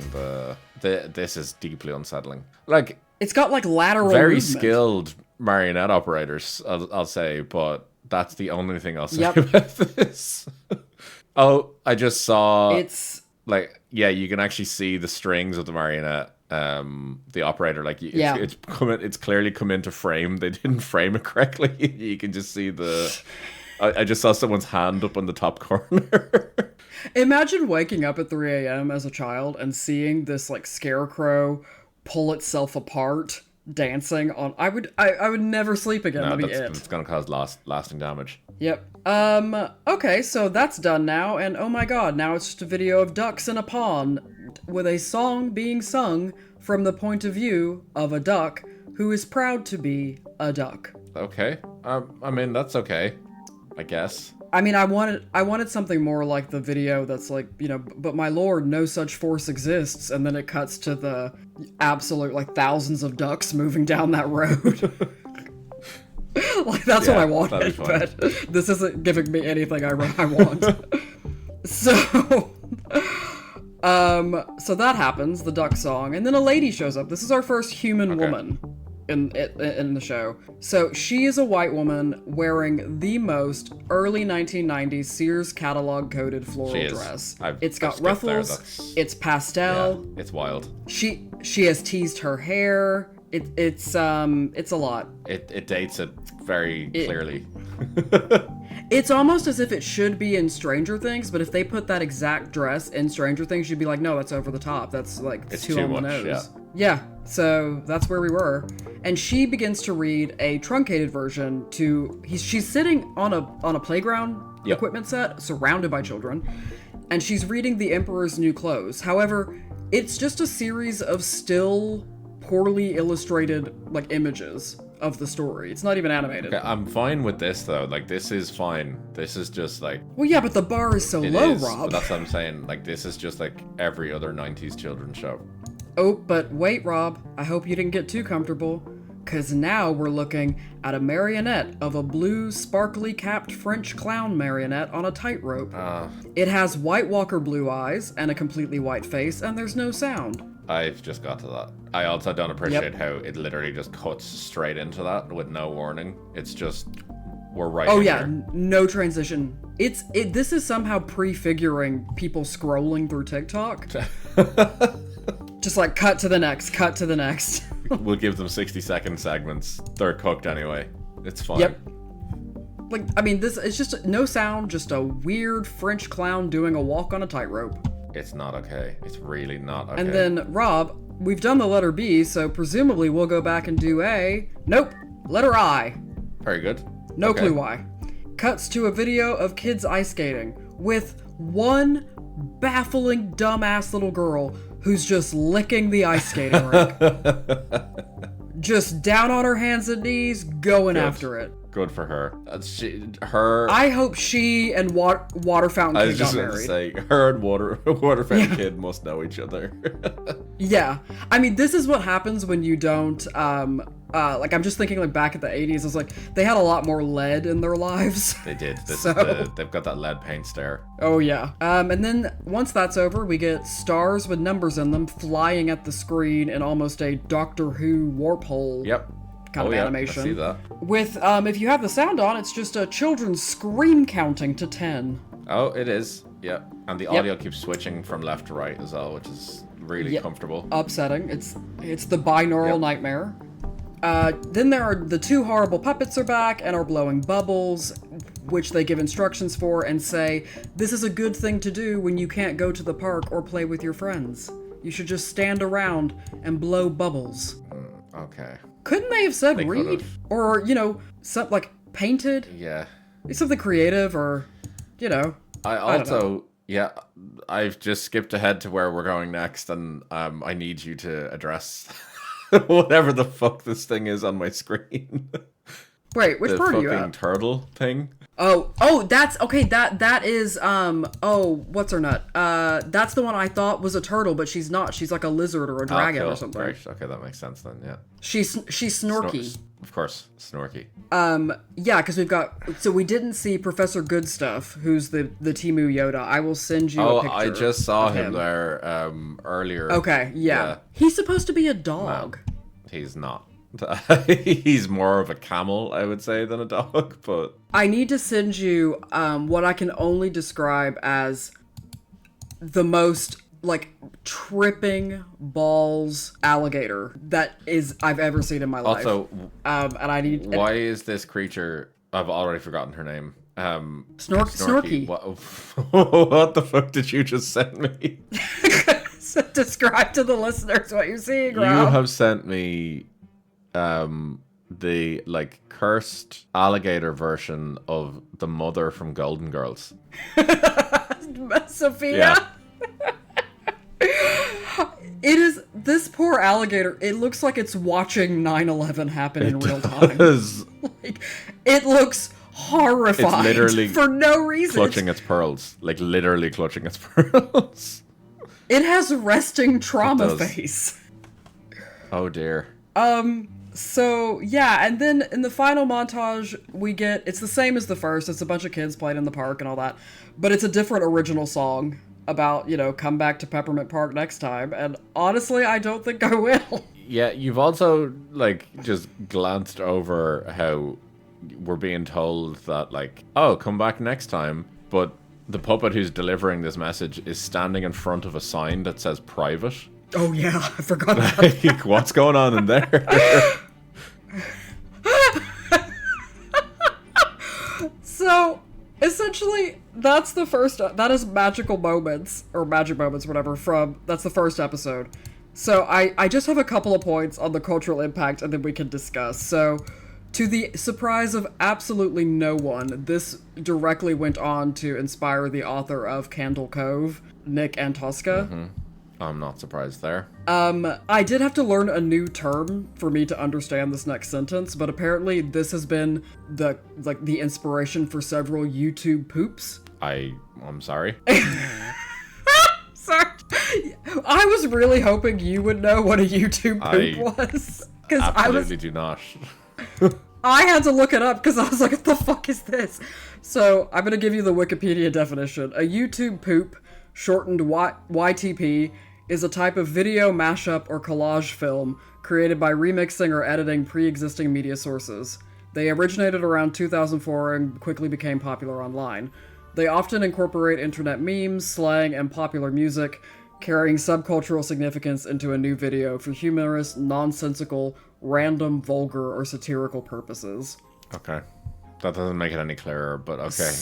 this is deeply unsettling. Like, it's got like lateral very movement. skilled marionette operators, I'll say, but that's the only thing I'll say about this. Oh, I just saw... It's... Like, yeah, you can actually see the strings of the marionette. The operator, like, it's clearly come into frame. They didn't frame it correctly. You can just see I just saw someone's hand up on the top corner. Imagine waking up at 3 a.m. as a child and seeing this like scarecrow pull itself apart, dancing on. I would never sleep again. No, That'd be it's gonna cause lasting damage. Yep. Okay, so that's done now, and oh my god, now it's just a video of ducks in a pond with a song being sung from the point of view of a duck who is proud to be a duck. Okay. I mean, that's okay, I guess. I mean, I wanted something more like the video that's like, but my lord, no such force exists, and then it cuts to the absolute, like, thousands of ducks moving down that road. Like, that's what I wanted, but this isn't giving me anything I want. So, so that happens, the duck song, and then a lady shows up. This is our first human woman in the show. So she is a white woman wearing the most early 1990s Sears catalog coded floral dress. It's got ruffles. It's pastel. Yeah, it's wild. She has teased her hair. It's a lot. It dates it very clearly. It's almost as if it should be in Stranger Things, but if they put that exact dress in Stranger Things, you'd be like, no, that's over the top. That's like it's too on much, the nose. Yeah, so that's where we were. And she begins to read a truncated version she's sitting on a playground equipment set, surrounded by children, and she's reading The Emperor's New Clothes. However, it's just a series of still poorly illustrated like images of the story. It's not even animated. Okay, I'm fine with this though. Like, this is fine. This is just like... Well, yeah, but the bar is so low, Rob. But that's what I'm saying. Like, this is just like every other 90s children's show. Oh, but wait, Rob. I hope you didn't get too comfortable. Because now we're looking at a marionette of a blue, sparkly capped French clown marionette on a tightrope. It has White Walker blue eyes and a completely white face, and there's no sound. I've just got to that. I also don't appreciate how it literally just cuts straight into that with no warning. It's just, we're right in here. No transition. This is somehow prefiguring people scrolling through TikTok. Just like cut to the next. We'll give them 60-second segments. They're cooked anyway. It's fine. Yep. Like, I mean, it's just no sound, just a weird French clown doing a walk on a tightrope. It's not okay. It's really not okay. And then, Rob, we've done the letter B, so presumably we'll go back and do letter I. Very good. No clue why. Cuts to a video of kids ice skating with one baffling dumbass little girl who's just licking the ice skating rink. Just down on her hands and knees, going after it. Good for her. I hope she and Water Fountain Kid got married. I was just going to say, her and Water Fountain Kid must know each other. Yeah. I mean, this is what happens when you don't, like, I'm just thinking, like, back at the 80s, I was like, they had a lot more lead in their lives. They did. They've got that lead paint stare. Oh, yeah. And then, once that's over, we get stars with numbers in them flying at the screen in almost a Doctor Who warp hole. Yep. Kind of animation. I see that. With, if you have the sound on, it's just a children's scream counting to 10. Oh, it is. Yeah. And the audio keeps switching from left to right as well, which is really comfortable. Upsetting. It's the binaural nightmare. Then there are the two horrible puppets are back and are blowing bubbles, which they give instructions for and say, this is a good thing to do when you can't go to the park or play with your friends. You should just stand around and blow bubbles. Okay. Couldn't they have said read? Or, something like painted? Yeah. Something creative or, I don't know. Yeah, I've just skipped ahead to where we're going next, and I need you to address whatever the fuck this thing is on my screen. Wait, which part are you at? The fucking turtle thing. Oh, that's okay. That is what's her nut? That's the one I thought was a turtle, but she's not. She's like a lizard or a dragon or something. Right. Okay, that makes sense then. Yeah. She's Snorky. Of course, Snorky. Yeah, because we didn't see Professor Goodstuff, who's the Temu Yoda. I will send you a picture. I just saw him there earlier. Okay, yeah. He's supposed to be a dog. No, he's not. He's more of a camel, I would say, than a dog, but... I need to send you what I can only describe as the most, like, tripping balls alligator that I've ever seen in my life. Also, and I need... Why is this creature... I've already forgotten her name. Snorky. What the fuck did you just send me? So describe to the listeners what you're seeing, Rob. You have sent me... the like cursed alligator version of the mother from Golden Girls. Sophia. Yeah. It is this poor alligator. It looks like it's watching 9/11 happen in real time. Like, it looks horrifying. It's literally for no reason. Clutching its pearls, like literally clutching its pearls. It has resting trauma face. Oh dear. So, yeah, and then in the final montage, we get, it's the same as the first, it's a bunch of kids playing in the park and all that, but it's a different original song about, come back to Peppermint Park next time, and honestly, I don't think I will. Yeah, you've also, just glanced over how we're being told that, oh, come back next time, but the puppet who's delivering this message is standing in front of a sign that says private. Oh yeah, I forgot about that. What's going on in there? So, essentially, that is Magical Moments, or Magic Moments, whatever, that's the first episode. So, I just have a couple of points on the cultural impact, and then we can discuss. So, to the surprise of absolutely no one, this directly went on to inspire the author of Candle Cove, Nick Antosca. Mm-hmm. I'm not surprised there. I did have to learn a new term for me to understand this next sentence, but apparently this has been the inspiration for several YouTube poops. I'm sorry. Sorry. I was really hoping you would know what a YouTube poop was. Absolutely do not. I had to look it up because I was like, what the fuck is this? So I'm going to give you the Wikipedia definition. A YouTube poop, shortened YTP, is a type of video mashup or collage film created by remixing or editing pre-existing media sources. They originated around 2004 and quickly became popular online. They often incorporate internet memes, slang, and popular music, carrying subcultural significance into a new video for humorous, nonsensical, random, vulgar, or satirical purposes. Okay. That doesn't make it any clearer, but okay.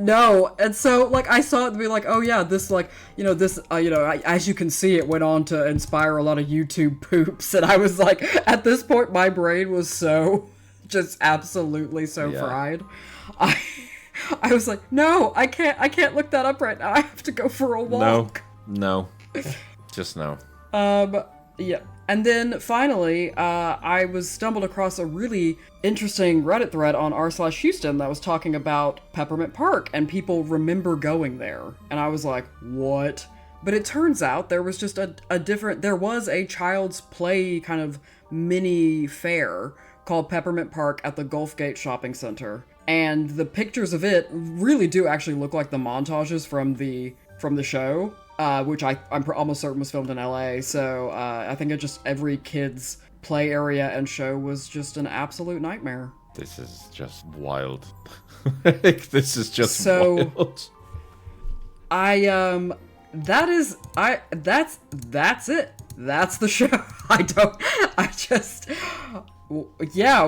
No, and so, I saw it and be like, oh yeah, this, as you can see, it went on to inspire a lot of YouTube poops, and I was like, at this point, my brain was so, just absolutely so fried. I was like, no, I can't look that up right now, I have to go for a walk. No. Just no. Yeah. And then finally, I stumbled across a really interesting Reddit thread on r/Houston that was talking about Peppermint Park, and people remember going there. And I was like, what? But it turns out there was just there was a child's play kind of mini fair called Peppermint Park at the Gulfgate Shopping Center. And the pictures of it really do actually look like the montages from the show. Which I'm almost certain was filmed in LA, so I think every kid's play area and show was just an absolute nightmare. This is just wild. This is just wild. That's it. That's the show.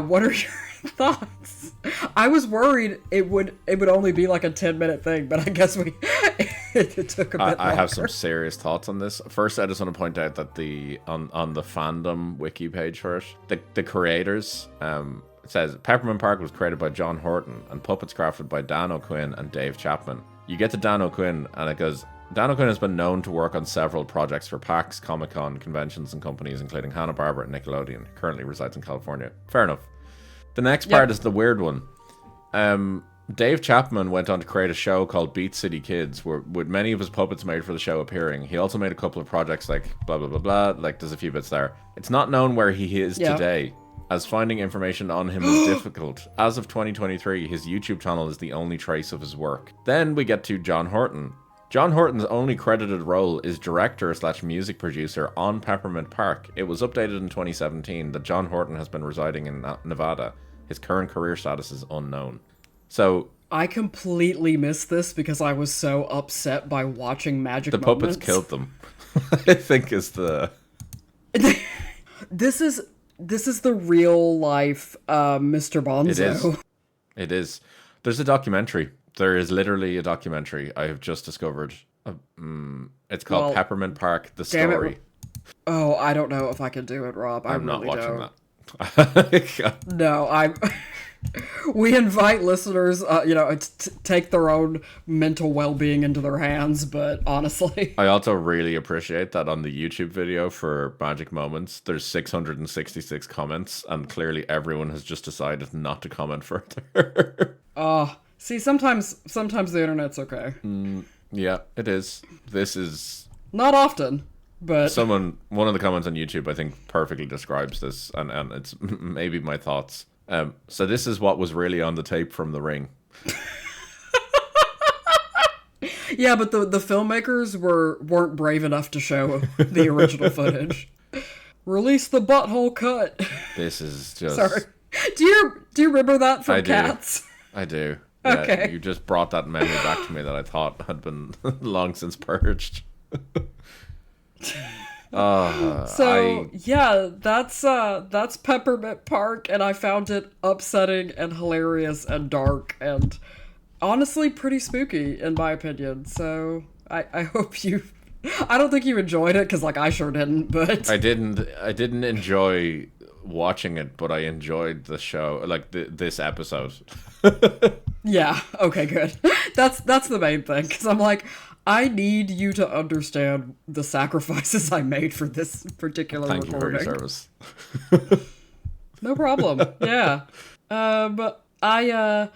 What are your thoughts? I was worried it would only be like a 10-minute thing, but I guess it took a bit longer. I have some serious thoughts on this. First, I just want to point out that on the fandom wiki page for it, the creators, it says Peppermint Park was created by John Horton and puppets crafted by Dan O'Quinn and Dave Chapman. You get to Dan O'Quinn and it goes, Dan O'Quinn has been known to work on several projects for PAX, Comic-Con, conventions and companies, including Hanna-Barbera and Nickelodeon. Currently resides in California. Fair enough. The next part is the weird one. Dave Chapman went on to create a show called Beat City Kids, with many of his puppets made for the show appearing. He also made a couple of projects like blah, blah, blah, blah. There's a few bits there. It's not known where he is today, as finding information on him is difficult. As of 2023, his YouTube channel is the only trace of his work. Then we get to John Horton. John Horton's only credited role is director/music producer on Peppermint Park. It was updated in 2017 that John Horton has been residing in Nevada. His current career status is unknown. So I completely missed this because I was so upset by watching Magic Moments. The puppets killed them. I think is the... This is the real life Mr. Bonzo. It is. There's a documentary. There is literally a documentary I have just discovered. It's called Peppermint Park, The Story. Oh, I don't know if I can do it, Rob. I'm not really watching that. No, we invite listeners, to take their own mental well-being into their hands, but honestly... I also really appreciate that on the YouTube video for Magic Moments, there's 666 comments, and clearly everyone has just decided not to comment further. See, sometimes the internet's okay. Yeah, it is. This is... Not often. But one of the comments on YouTube, I think, perfectly describes this, and it's maybe my thoughts. So this is what was really on the tape from The Ring. Yeah, but the filmmakers weren't brave enough to show the original footage. Release the butthole cut. This is just... Sorry. Do you remember that from Cats? I do. Yeah, okay. You just brought that memory back to me that I thought had been long since purged. Yeah, that's Peppermint Park, and I found it upsetting and hilarious and dark and honestly pretty spooky in my opinion. So I hope you... I don't think you enjoyed it, because, like, I sure didn't, but... I didn't enjoy watching it, but I enjoyed the show, like, this episode. Yeah, okay, good. That's the main thing, because I'm like, I need you to understand the sacrifices I made for this particular recording. Thank you for your service. No problem, yeah. But I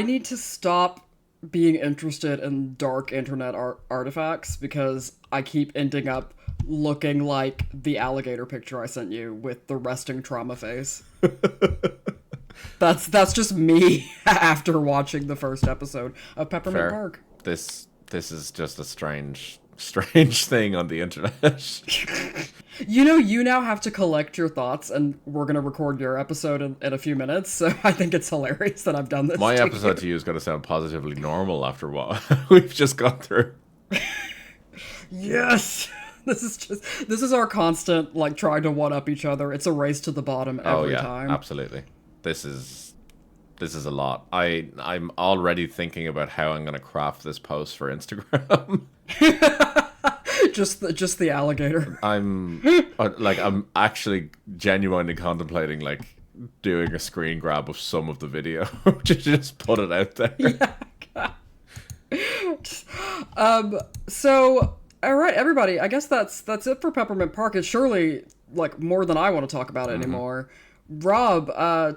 need to stop being interested in dark internet artifacts, because I keep ending up looking like the alligator picture I sent you with the resting trauma face. That's just me after watching the first episode of Peppermint Park. This is just a strange thing on the internet. You now have to collect your thoughts, and we're going to record your episode in a few minutes, so I think it's hilarious that I've done this. My episode to you is going to sound positively normal after what we've just gone through. Yes! This is our constant, like, trying to one-up each other. It's a race to the bottom every time. Absolutely. This is a lot. I'm already thinking about how I'm going to craft this post for Instagram. just the alligator. I'm actually genuinely contemplating, like, doing a screen grab of some of the video to just put it out there. Yeah. So, all right, everybody. I guess that's it for Peppermint Park. It's surely, like, more than I want to talk about it anymore. Rob,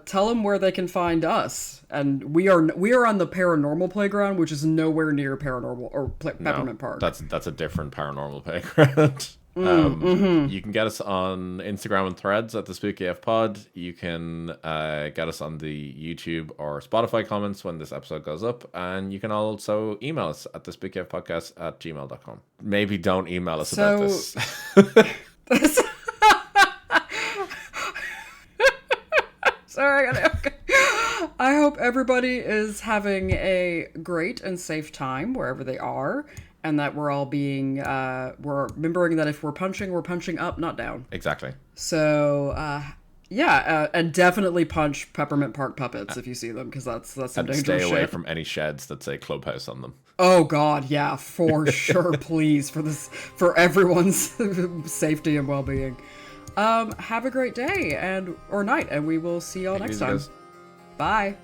tell them where they can find us. And we are on the Paranormal Playground, which is nowhere near Paranormal or Peppermint Park. That's a different Paranormal Playground. You can get us on Instagram and Threads at the Spooky F Pod. You can get us on the YouTube or Spotify comments when this episode goes up, and you can also email us at thespookyfpodcast@gmail.com. Maybe don't email us about this. Sorry, I hope everybody is having a great and safe time wherever they are, and that we're all we're remembering that if we're punching up, not down. Exactly. So, and definitely punch Peppermint Park puppets if you see them, because that's some dangerous shit. Stay away from any sheds that say Clubhouse on them. Oh God, yeah, for sure, please, for everyone's safety and well-being. Have a great day or night, and we will see y'all next time. Bye.